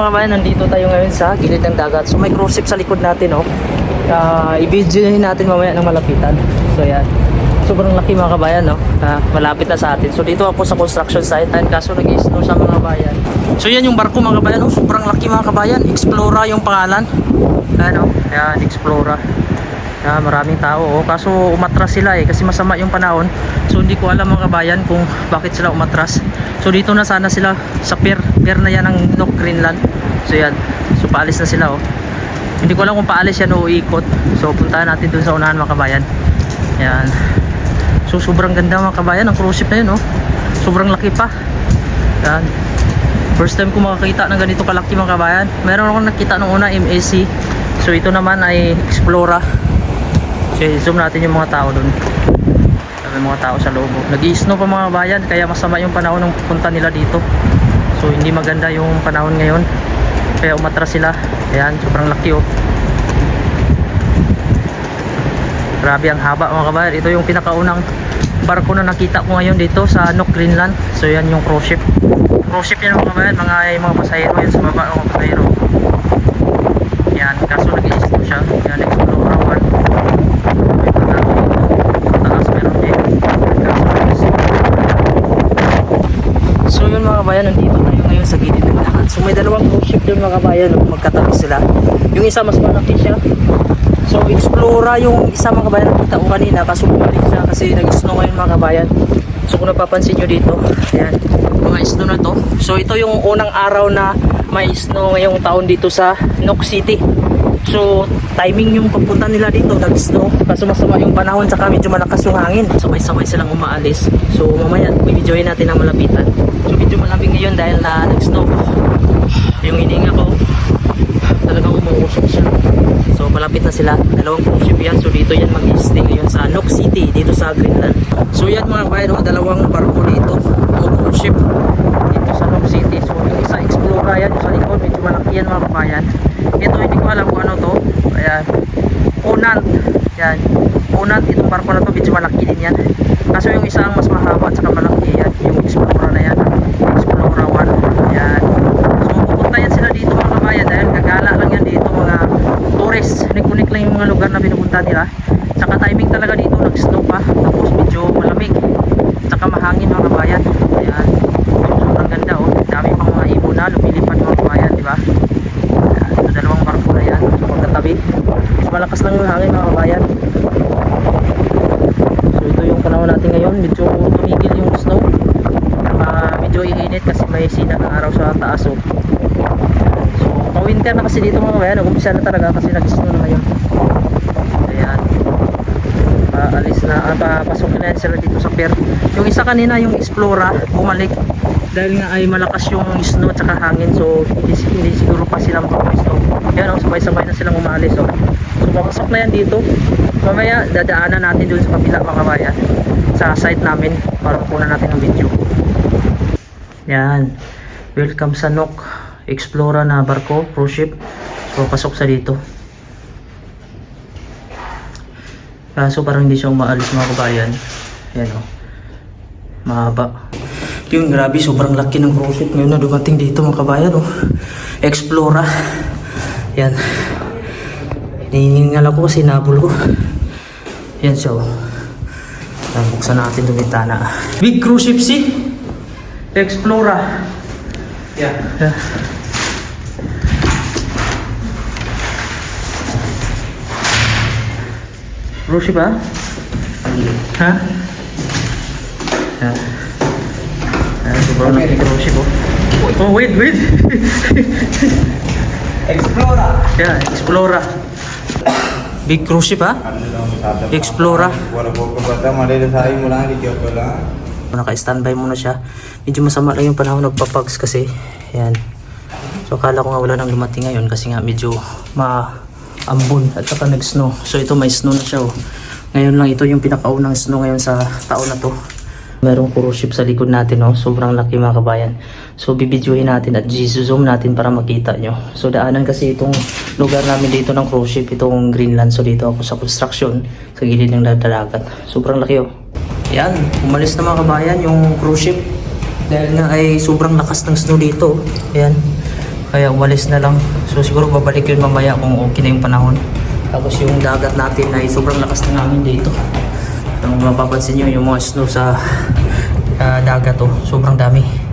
Mga kabayan, nandito tayo ngayon sa gilid ng dagat. So may cruise ship sa likod natin, oh. I-videohin natin mamaya ng malapitan. So yan. Sobrang laki mga kabayan, no? Malapit na sa atin. So dito ako sa construction site. And kaso nag-i-snow sa mga kabayan. So yan yung barko mga kabayan, oh. Sobrang laki mga kabayan. Explora yung pangalan. Ano? Yan, Explora. Maraming tao, oh. Kaso umatras sila kasi masama yung panahon. So hindi ko alam mga kabayan kung bakit sila umatras. So dito na sana sila sa pier na yan ng Nook Greenland. So yan. So paalis na sila, oh. Hindi ko alam kung paalis yan o iikot. So puntahan natin dun sa unahan mga kabayan. Yan. So sobrang ganda mga kabayan ang cruise ship na yun, oh. Sobrang laki pa. Yan. First time ko makakita ng ganito kalaki mga kabayan. Meron akong nakita nung una, MAC. So ito naman ay Explora. So zoom natin yung mga tao dun. May mga tao sa loob. Nag-i-snow pa mga kabayan, kaya masama yung panahon ng punta nila dito. So hindi maganda yung panahon ngayon. Kaya umatras sila. Ayan, sobrang laki, oh. Grabe ang haba mga kabayan. Ito yung pinakaunang barko na nakita ko ngayon dito sa Nook Greenland. So yan yung cruise ship. Cruise ship yan mga kabayan, mga pasahero yan sa baba, mga pasahero. Yan, kaso nag-i-snow siya. Yan, Explora 1. So yun mga kabayan, nandito tayo ngayon sa gilid ng dagat. So may dalawang cruise ship doon mga kabayan, magkatabi sila. Yung isa mas malaki siya. So Explora yung isa mga kabayan, nakita ko kanina, kaso bumalik siya kasi nag-snow ngayon mga kabayan. So kung napapansin nyo dito, ayan, mga snow na to. So ito yung unang araw na may snow ngayong taon dito sa Nook City. So timing yung pagpunta nila dito, nag-snow. Kaso masama yung panahon, saka medyo malakas yung hangin. Sabay-sabay silang umaalis. So mamaya, i-videoin natin ang malapitan. So medyo malamig ngayon dahil na nag-snow. Yung hininga ko, talagang umuusok siya. So malapit na sila. Dalawang cruise ship yan. So dito yan mag-stay ngayon sa Nook City, dito sa Greenland. So yan mga kabayan, dalawang barko dito, o cruise ship dito sa Nook City. So yung isa Explora yan, yung sa likod, medyo malaki yan mga kabayan. Ito hindi ko alam kung ano to. Ayan, Unant. Yan, Unant, itong barko na to medyo malaki din yan. Kaso yung isa ang mas mahaba at saka malaki yan, yung Explora na yan, Explora 1. Yan. So pupunta yan sila dito mga kabayan dahil gagala lang yan dito, mga tourist. Kunik-kunik lang yung mga lugar na pinupunta nila. Saka timing talaga dito, nag-snow pa. Tapos medyo malamig. Saka mahangin mga kabayan. Ayan. So sobrang ganda, oh. Dami pang mga ibon na lumilipad mga kabayan, di ba? So dalawang barko na yan, so magkatabi. Malakas lang yung hangin mga kabayan. So ito yung panahon natin ngayon, medyo tumigil yung snow. Medyo iinit kasi may sina ng araw sa taas, oh. So pa-winter na kasi dito mga kabayan, nag-umpisa na talaga kasi nag-snow na ngayon. Ayan, paalis na, papasok na yan sila dito sa pier. Yung isa kanina, yung Explora, bumalik dahil nga ay malakas yung snow at saka hangin. So hindi siguro pa silang snow. Yan, oh, sabay-sabay na silang umalis, oh. So papasok na yan dito. Mamaya dadaanan natin doon sa kapila mga kabayan, sa site namin, para kukunan natin ang video. Yan, welcome sa Nook Explora na barko, cruise ship. So pasok sa dito. So parang hindi siya umaalis mga kabayan. Yan, oh, mahaba. Yung grabe, sobrang laki ng cruise ship ngayon na dumating dito mga kabayan, oh. Explora. Yan. Hinihingal ako kasi nabul ko. Yan siya, oh. Buksan natin itong bintana. Big cruise ship, si Explora. Yeah. Yeah. Cruise ship, ha? Ha? Yeah. Sobrang laki cruise ship, oh. Oh, wait. Explora. Yeah, Explora. Big cruise ship, ha? Explora. Naka-standby muna siya. Medyo masama lang yung panahon, nagpapags kasi. Yan. So akala ko nga wala nang lumating ngayon kasi nga medyo maambon at saka nag-snow. So ito may snow na siya, oh. Ngayon lang ito yung pinakaunang snow ngayon sa taon na to. Merong cruise ship sa likod natin, oh. Sobrang laki mga kabayan. So bibidyohin natin at zoom natin para makita nyo. So daanan kasi itong lugar namin dito ng cruise ship, itong Greenland. So dito ako sa construction, sa gilid ng dagat. Sobrang laki, oh. Yan, umalis na mga kabayan yung cruise ship. Dahil nga ay sobrang lakas ng snow dito. Yan. Kaya umalis na lang. So siguro babalik yun mamaya kung okay na yung panahon. Tapos yung dagat natin ay sobrang lakas na namin dito. Kung mapapansin nyo yung mga snow sa dagat, oh, sobrang dami.